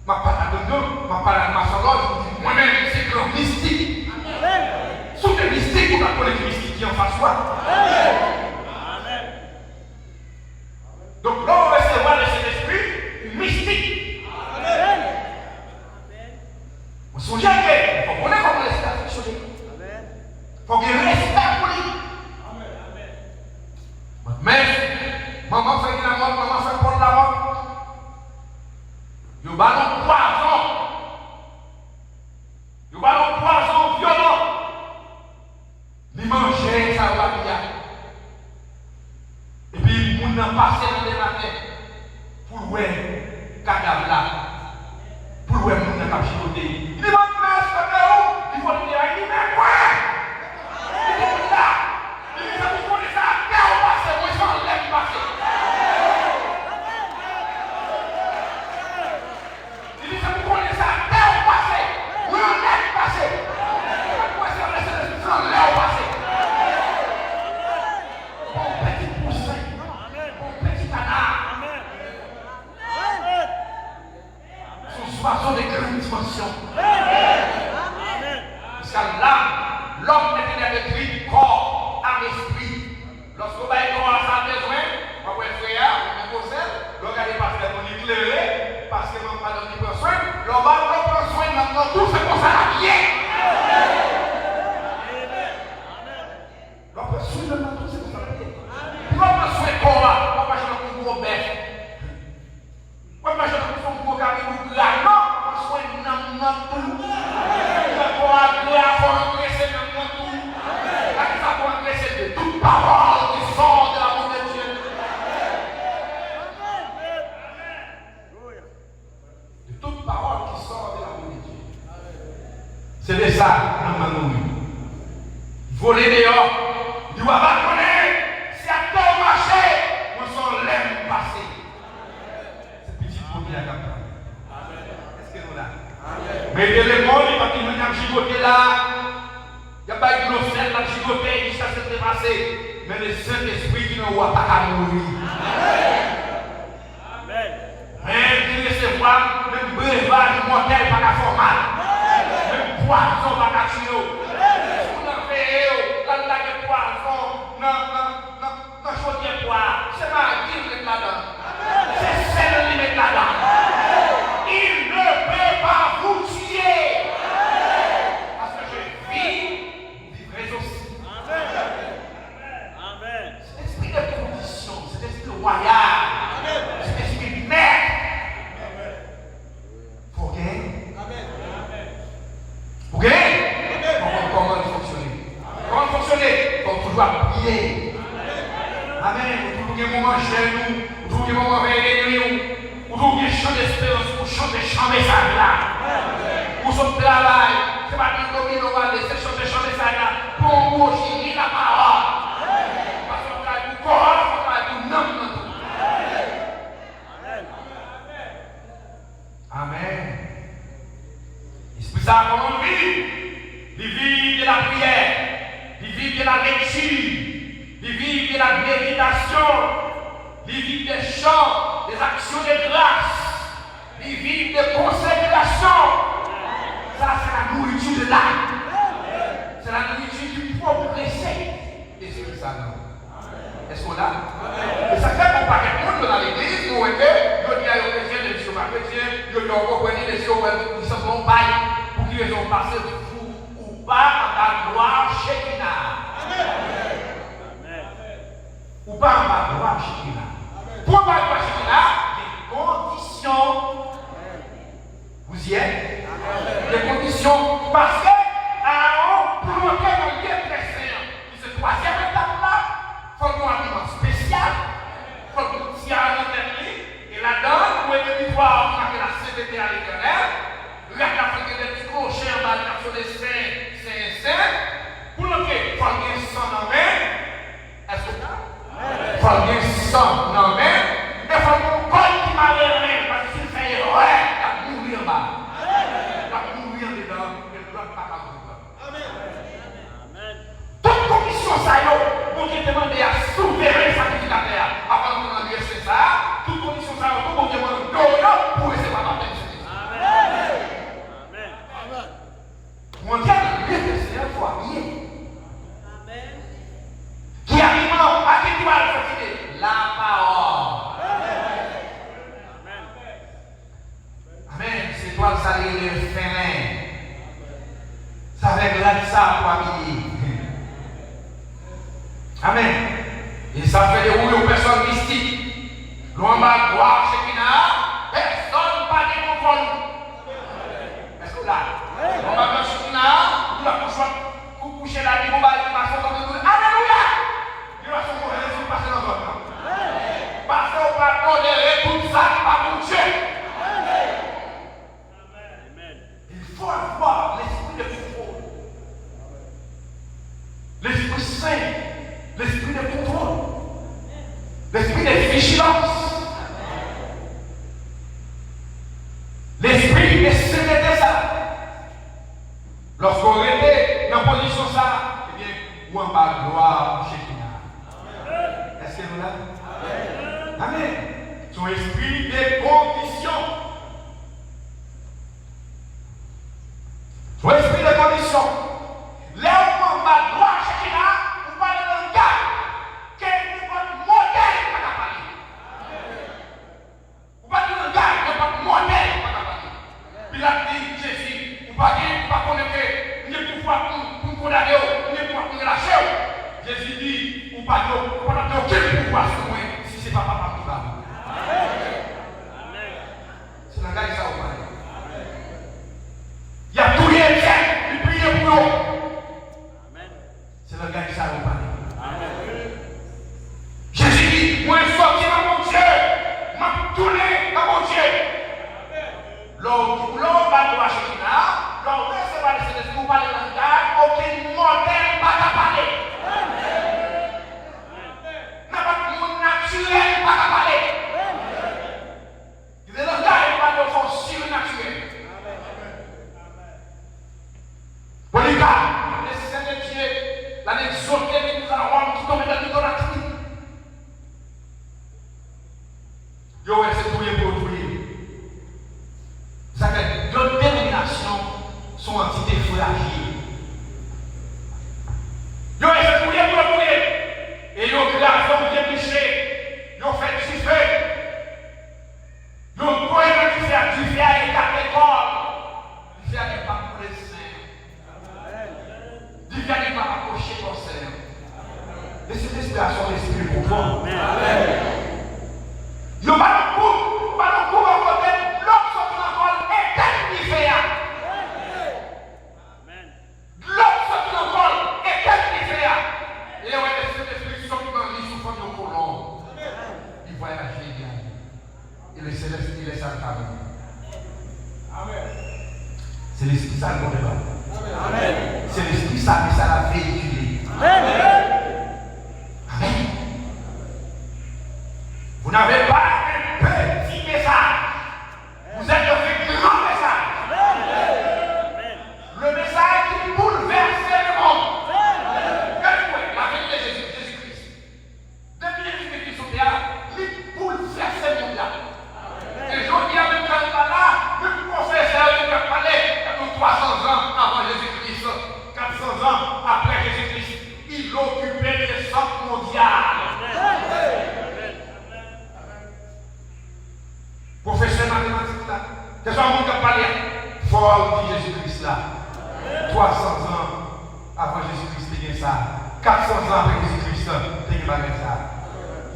Ma parole de Dieu, ma parole de ma soeur, je dis moi-même, c'est grand mystique. Sous des mystiques, on va connaître les mystiques qui en face soi. Donc là, on va recevoir de cet esprit mystique. On songe à il faut qu'on ait comme respect. Il faut qu'il y ait respect pour lui. Mais, maman fait la mort, maman fait pour la mort. Il y a un poison. Il y a un poison violent. Il mange, ça va bien. Et puis, il n'a passé dans les matins pour voir le cadavre là. Pour voir le monde qui a chicoté. Il dit, il faut le dire, il dit, mais quoi? Il dit, là. Il dit, vous connaissez ça, terre au passé, moi, je vais l'air passer. Il dit, vous connaissez ça, terre au passé, moi, je vais l'air passer. Moi, je vais l'air passer. Bon petit poussin, bon petit canard. Son oiseau de grande dimension. Parce que là, l'homme est avec lui, corps, âme, esprit. Lorsqu'on va être corps à sa besoin, on va être frère, on va être regardez parce que on est éclairé, parce que on va pas donner soin, l'homme va prendre soin maintenant, tout c'est pour ça la bien. L'homme prend soin maintenant, tout c'est pour ça la bien. L'homme prend soin de corps, on va jouer un gros bœuf. On va jouer un gros carré, on va soin de tout. De toute parole qui sort de la bouche de Dieu. De toute parole qui sort de la bouche de Dieu. C'est de ça que nous voler dehors, il doit pas connaître. Si à ton marché, nous sommes l'aime passé. C'est petit premier à capter. Mettez les mots, il va qu'il y a gigoté là. Il n'y a pas eu de l'eau sel, la gigoté, ça s'est dépassé. Mais le Saint-Esprit qui ne voit pas qu'à mourir. Même qui recevoir, même breuvage mortel pas qu'à format. Même poison pas qu'à tuer. Si vous n'en faites pas, là, il y a poison, non, chaudière poire. C'est ma vie qui est là-dedans. C'est celle qui est là-dedans. Il ne peut pas vous tuer. Parce que je vis, vous vivrez aussi. Amen. Cet esprit de condition, cet esprit royal, cet esprit maître, faut gagner. Vous gagnez? Comment il fonctionne? Comment fonctionner? Il faut toujours prier. Amen. Vous trouvez un moment chez nous, vous trouvez un moment avec nous, vous trouvez un chant d'espérance, vous chantez chant message là. Vous sommes travail, c'est pas du domino, c'est chanter chant message là pour vous gérer la parole. Parce que vous avez du corps, vous avez du nom. Amen. Esprit ça, comment on vit? Il vit de la prière, il vit de la lecture. Il vit de la méditation, il vit des chants, des actions de grâce, il vit de consécration. Ça, c'est la nourriture de l'âme. C'est la nourriture du progressé. Et c'est ça, non? Est-ce qu'on a? Et ça fait qu'on pas répondre dans l'église, nous, on dit à nos chrétiens, les chrétiens, nous comprenons les choses, ils sont bons bails, pour qu'ils ont passé ou pas à la gloire Shekinah. Ou pas en bas droit Shekinah. Pour pas droit Shekinah, des conditions. Vous y êtes? Des conditions. Parce que Aaron planté dans le lieu très saint. C'est la troisième étape là. Il faut qu'on ait un aliment spécial. Il faut qu'on ait un interdit. Et là-dedans, vous pouvez voir qu'on a la sainteté à l'éternel. Là, il a fait des petits crochets en bas sur les saints. Pour le faire, il faut qu'il y ait un sang dans la main. Est-ce que ça? Il faut bien sang dans mais il faut qu'on colle qui m'a l'air parce que s'il fait erreur, il va mourir là. Il va mourir dedans, il ne doit pas mourir. Amen. Toute condition ça y est, pour qu'il demande à souverain sacrificateur. Avant de demander c'est ça, toute condition ça y est, pour qu'il demande pour recevoir la peine. Amen. Amen. Mon Dieu, le Seigneur faut habiller. Qui arrive à qui tu vas le fatiguer? La parole. Amen. Amen. C'est toi le salut le féminin. Ça va être ça pour habiller. Amen. Et ça fait des roues aux personnes mystiques. Loin bas, gloire, Shekinah, personne pas de contrôle. Est-ce que là? Loin bas, Shekinah, nous la coucher là, nous va aller passer comme nous. Alléluia! Il va se mourir, il va passer dans votre temps. Parce qu'on va tolérer tout ça qui va pour Dieu. Il faut avoir l'esprit de contrôle. L'esprit saint. L'esprit de contrôle. L'esprit de vigilance. L'esprit de sécurité ça. Lorsqu'on était dans la position ça, eh bien, ou en bas gloire chez est-ce que nous l'avons? Amen. Son esprit des conditions. Son esprit des conditions. Là où on va droit chez là, on va dans le gars. Quel est votre modèle pour la parler? On va dans le gars, il n'y a pas de modèle pour la parler. Puis là, dit Jésus, on va dire, on va connaître, il n'y a plus de fois pour condamner, il n'y a plus de fois pour lâcher. Jésus dit, on va dire, aucun pouvoir sur moi si ce n'est pas papa qui va. C'est la gueule ça au palais. Il y a tout rien fait, il prie pour nous. C'est la gueule ça au palais. Jésus dit, moi je sorti dans mon Dieu, m'a tourné dans mon Dieu. L'homme va droit chez Kina, l'homme ne sait pas laisser des coups parler dans le gars, aucun modèle va pas parler. Naturel, pas qu'à parler. Il est le gars qui parle de force surnaturelle. agir. Ils ont essayé de mourir pour le mourir. Et ils ont création de péché. Ils ont fait du feu. Ils ont pointé du fer à l'état d'école. Du fer n'est pas pour les saints. Du fer n'est pas accroché au sein. Et cette inspiration de l'esprit pour toi. Ils n'ont pas de coup à côté. L'autre sont dans l'école éternifé. L'autre sont dans l'école éternifé. Et on est cet esprit sont dans les souffrances de colons. Il voyage bien. Et le céleste, il est sans cabine. C'est l'esprit ça le débat. C'est l'esprit ça qui ça l'a véhiculé. Amen. Vous n'avez pas un petit message. Vous êtes un grand message. Le message qui bouleverse le monde. La vérité de Jésus-Christ. Depuis Jésus-Christ sur terre, il bouleverse le monde là. Et je dis à même quand là, le professeur de parler de 300 ans avant Jésus-Christ, 400 ans après Jésus-Christ, il occupait les centres mondiales. Professeur mathématique là, que ce soit un monde qui a parlé fort dit Jésus-Christ là. 300 ans avant Jésus-Christ, c'est bien ça. 400 ans après Jésus-Christ, c'est bien ça.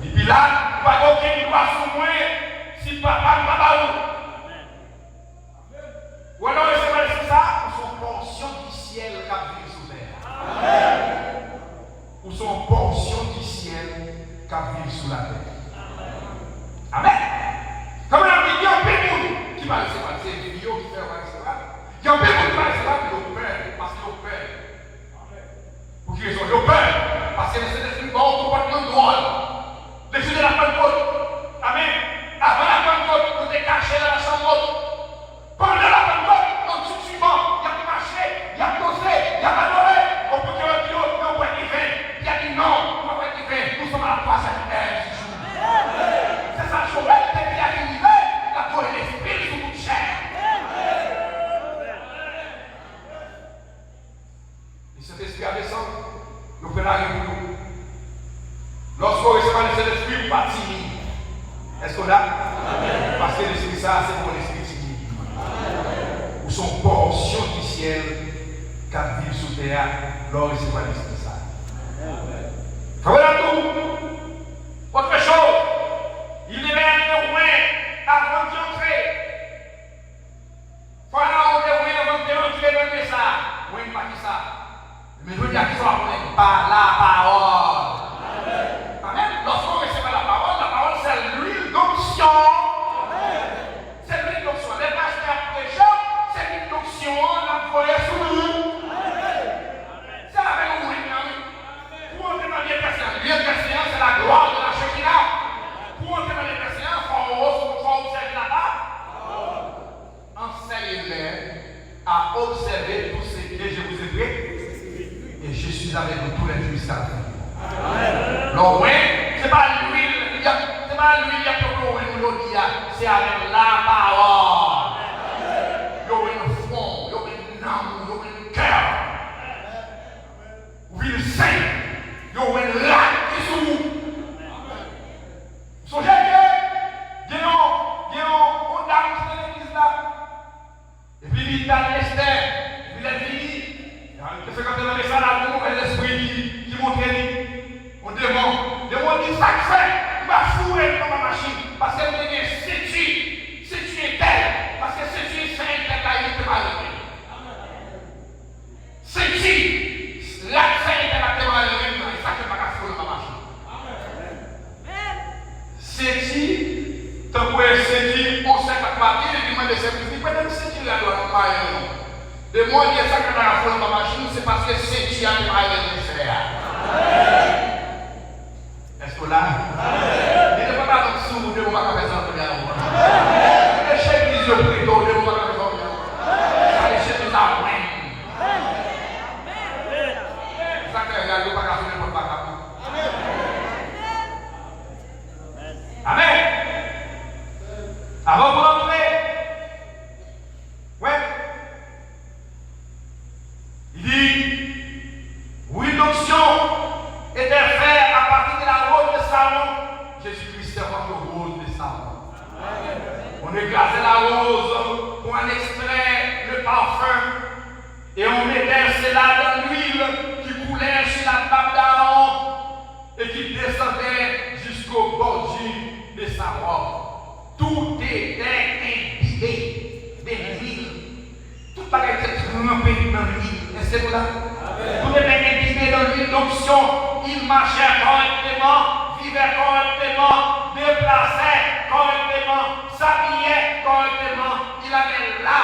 Et puis là, pas aucun droit sur moi si papa ne va pas où. Ou alors, c'est pas ça, ou son portion du ciel qui a vécu sous terre. Ou son portion du ciel qui a vécu sous la terre. Amen. Comme on a dit, il y a un peu de monde qui va recevoir, c'est des vidéos qui font recevoir. Il y a un peu de monde qui va recevoir, mais ils ont peur, parce qu'ils ont peur. Pour qu'ils ont peur, parce que c'est des bon comportement drôle. Les jours de la Pentecôte, amen. Avant la Pentecôte, on était caché dans la chambre. Pendant la Pentecôte, on tout suivant, il y a marché, il y a posé, il y a adoré. On peut dire un bio, on peut être divin. Il y a dit non, on va être divin. Nous sommes à la place à c'est ça, je vais te dire à l'univers, la tour et l'esprit sous toute chair. Et cet esprit a descendu, nous prenons la réunion. Lorsqu'on reçoit le Saint-Esprit, on pas timide. Est-ce qu'on a? Parce que l'esprit ça, c'est pour l'esprit timide. Ou son portion du ciel, quand vit sous terre, l'on reçoit l'esprit ça. Voilà tout. Autre chose. Il devait être loin avant d'entrer. Pharaon était loin avant d'entrer dans le message. Oui, pas qui ça. Mais je veux dire qu'il soit loin par la parole. Amen. Lorsqu'on recevait la parole, c'est l'huile d'onction. C'est l'huile d'onction. Les pasteurs prêcheurs, c'est l'huile d'onction. La voyage sous nous. C'est avec nous. Pour entrer dans l'huile d'onction, c'est la gloire de la Shekinah. Pour entrer dans les chrétiens, il faut observer là-bas. Enseignez-les à observer tout ce que je vous ai fait. Et je suis avec vous tous les jours jusqu'à la fin. Donc, oui, ce n'est pas l'huile, il y a pour c'est avec la parole. Il y a un fond, il y a un âme, il y a un cœur. L'huile sainte, il y a un lac qui est sous vous. Songez que, il y a un dame qui est dans l'église là. Et puis il est dans l'Esther. Et puis il est fini. Il fait quand il a ça l'amour et l'esprit qui montre lui. On demande dit ça fait. Il va fouer dans ma machine. Parce que vous avez c'est tu es belle. Parce que c'est tu es saint, il est mal. C'est tu. La saint, il est mal. Et ça fait pas qu'à fouer dans ma machine. C'est-tu, tant que c'est-tu, on sait qu'à partir du moment de sacrifice, peut-être c'est-tu la loi de Maïen. De moi, il y a ça que dans la foule de ma machine, c'est parce que c'est-tu à Maïen de faire. Est-ce que là? Il ne faut pas être sourd de mon magasin de l'eau. Les chefs disent le prix d'eau de mon magasin de l'eau. Les chefs disent la moine. Ça fait regarder le magasin de l'eau. Amen. Avant de rentrer, ouais. Et on mettait cela dans l'huile qui coulait sur la table d'Aaron et qui descendait jusqu'au bord de sa robe. Tout était imbibé de l'huile. Tout paraît être trempé dans l'huile. Et c'est là. Tout était imbibé dans l'huile d'onction. Il marchait correctement, vivait correctement, déplaçait correctement, s'habillait correctement. Il avait là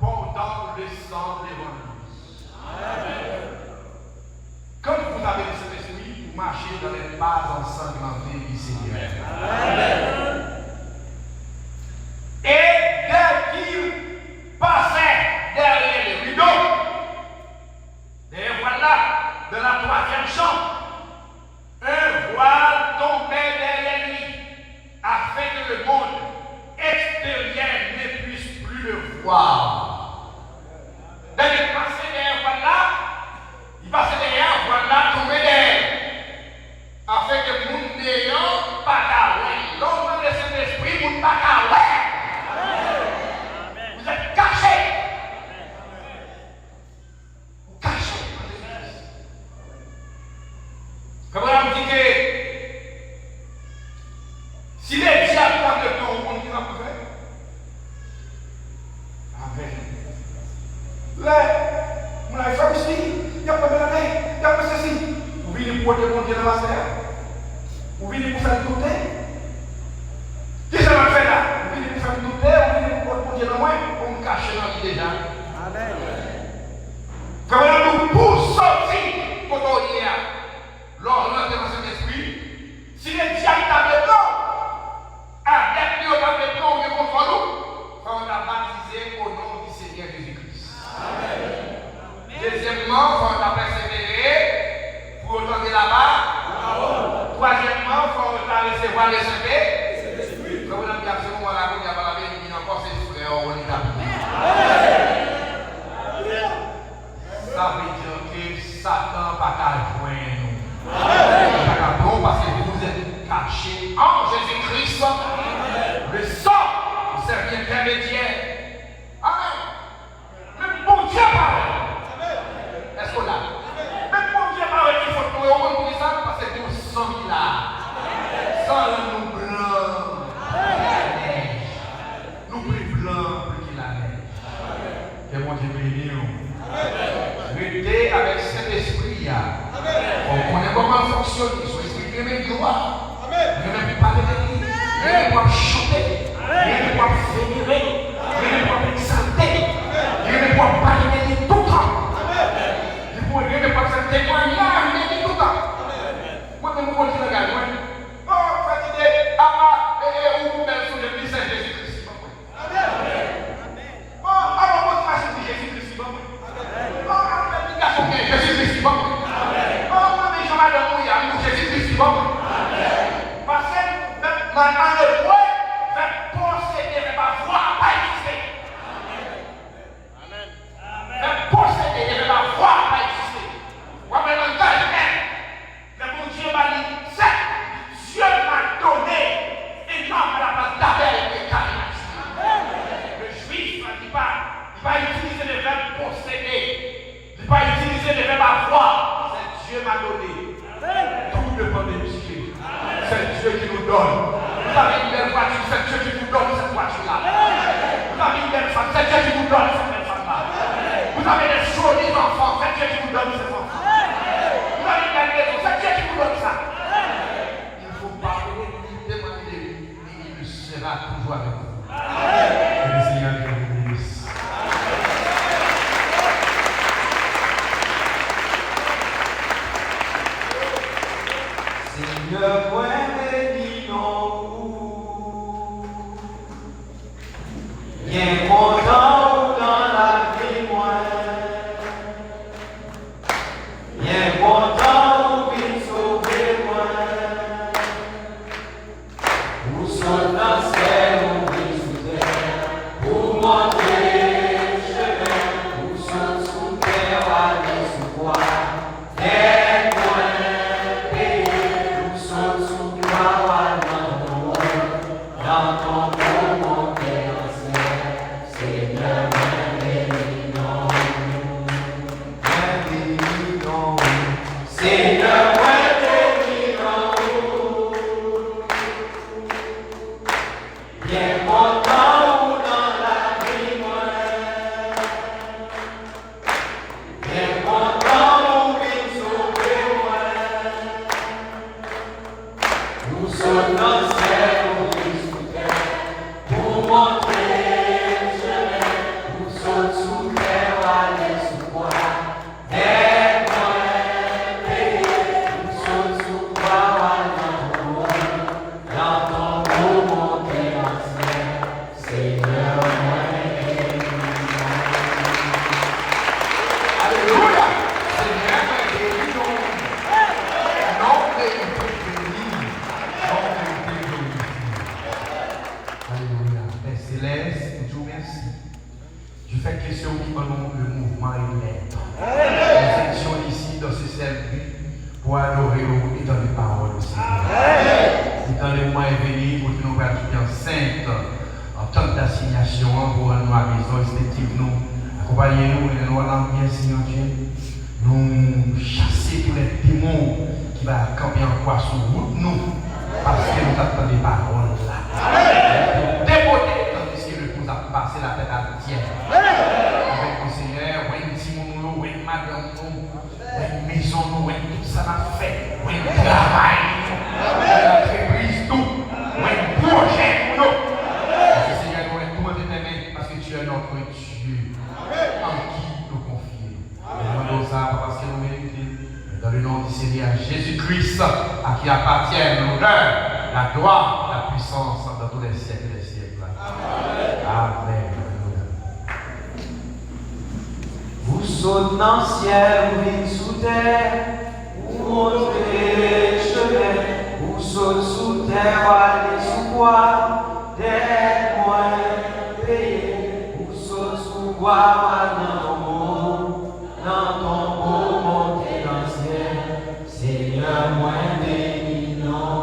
pendant le sang de l'évangile. Quand vous avez le Saint-Esprit, vous marchez dans les pas ensanglantées du Seigneur. Et dès qu'il passait derrière les rideaux, et voilà, de la troisième chambre, un voile tombait derrière lui, afin que le monde extérieur ne puisse plus le voir. Dès qu'il passait derrière voilà, il passait derrière voilà, tombait derrière, afin que le monde n'ayant pas qu'à l'ombre de cet esprit, le monde pas qu'à vous êtes cachés. Vous cachez. Comme on dit que si les diables parlent de ton monde, qui va vous faire? Amen. Là, on a fait ici, il y a pas de l'année, il y a pas ceci. Vous venez pour démonter dans la terre. Vous venez pour faire le côté. Qu'est-ce que ça va faire là? Vous venez pour faire le côté, vous venez pour démonter dans moi, pour me cacher dans l'idée déjà. Amen. Comme on nous pour sortir pour donner lors de notre Saint-Esprit, si les diables t'avaient blanc, avec nous t'avaient blanc, on est contre nous, on a baptisé au nom du Seigneur Jésus-Christ. Amen. Deuxièmement, on a persévéré pour entendre là-bas. Troisièmement, on a recevoir le Saint-Esprit. Comme on a dit à ce moment-là, on a parlé, il y a encore ses frères, on est habillés. Ça veut dire que Satan va pas joindre nous. Parce que vous êtes cachés en Jésus-Christ. Le sang vous servit intermédiaire. Amen. Même bon Dieu parle. Est-ce qu'on a? Même bon Dieu parle qu'il faut trouver au moins pour ça parce que nous sommes là. Sans nous blanc. Nous plus blanc plus qu'il la neige. Et mon Dieu béni nous. Restez avec cet esprit. On connaît comment fonctionner. Son esprit qui met gloire. Il ne même pas de l'église. Il ne même pas chanter. Il ne même pas vénérer. Il ne même pas exalter. Il ne même pas parler tout le temps. Il ne même pas faire témoignage tout le temps. Moi-même, je continue à regarder. Oh, fatigué. Où même sous le Christ Jésus-Christ. Oh, avant votre machine de Jésus-Christ. Oh, l'application de Jésus-Christ. Oh, moi, mais je m'en donne Jésus-Christ. Parce que maintenant, le roi va posséder, ne va voir, pas exister. Va posséder, ne va voir, pas exister. Moi, maintenant, le bon Dieu m'a dit, c'est Dieu m'a donné et non à la place d'Abel et Caïn. Le juif ne dit pas, il va utiliser le verbe posséder, il va utiliser le verbe avoir. C'est Dieu m'a donné. Tout dépend de Dieu. C'est Dieu qui nous donne. Vous avez une belle voiture, c'est Dieu qui vous donne cette voiture-là. Vous avez une belle femme, c'est Dieu qui vous donne cette belle femme-là. Vous avez des jolis enfants, c'est Dieu qui vous donne ces enfants. Vous avez une belle maison, c'est Dieu qui vous donne ça. Il faut parler, demander de lui, il sera toujours avec vous. Et le Seigneur vous bénisse. Seigneur, moi, bénis nous. Bien content dans la vie, moi. fait question qui prend le mouvement et l'aide. Nous étions ici dans ce service pour adorer et dans les paroles aussi. Et dans les mois à venir, pour que nous pratiquions enceinte en tant d'assignation pour nous à maison respective, nous accompagnez-nous et nous allons bien, Seigneur Dieu. Nous chasser tous les démons qui vont camper en quoi sur route nous, parce que nous attendons des paroles là. Pour déboter, tandis que le coup a passé la tête à tienne. Avec le Seigneur, oui, Simon, oui, madame, oui, maison, oui, tout ça m'a fait, oui, travail, oui, entreprise, tout, oui, projet, nous. Seigneur, nous est tout déterminé parce que tu es notre Dieu, en qui nous confions. Nous demandons ça parce que nous méritons. Dans le nom du Seigneur Jésus-Christ, à qui appartient l'honneur, la gloire, la puissance dans tous les siècles des siècles. Amen. Vous sautez dans le ciel, vous venez sous terre, vous montrez le chemin, vous sautez sous terre, vous allez sous bois, des moyens payés, vous sautez sous bois, dans ton beau montez dans le ciel, Seigneur, moi béni non,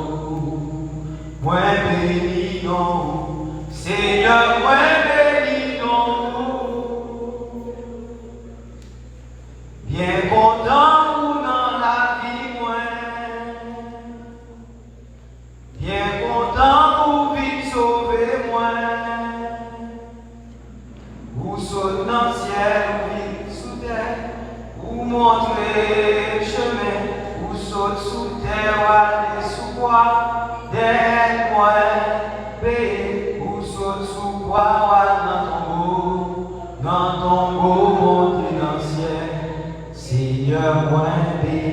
moi béni non, Seigneur, moi béni non. Bien content ou dans la vie, moi. Bien content pour vite sauver, moi. Vous sautez dans le ciel, vous vite sous terre. Vous montrez le chemin. Vous sautez sous terre, vous allez sous bois. Des moyens payés. Vous sautez sous bois, dans ton beau, montez dans le ciel. Seigneur, moi béni.